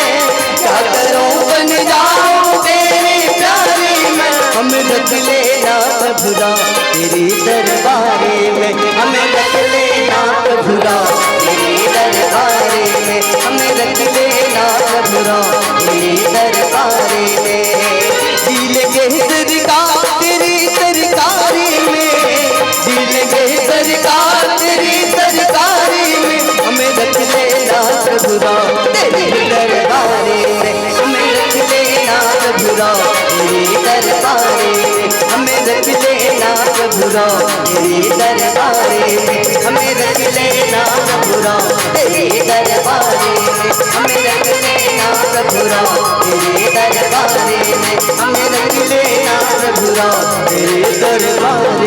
क्या करो बन जाओ तेरी प्यारी मैं, हमें रख लेना प्रभुरा तेरी दरबारे में, हमें रख लेना प्रभुरा तेरी दरबारे में, हमें रख लेना प्रभुरा तेरी दरबारे में। जी लेंगे सरकार तेरी सरकारी में, जी लेंगे सरकार तेरी सरकारी में, हमें रख लेना प्रभुरा तेरी दरबारे में, हमें रख लेना प्रभुरा तेरी दरबारे में, हमें रख लेना प्रभुरा तेरी दरबारे में, हमें रख लेना प्रभुरा तेरी दरबारे में, हमें रख लेना प्रभुरा तेरी दरबारे में, हमें रख लेना प्रभुरा तेरी दरबारे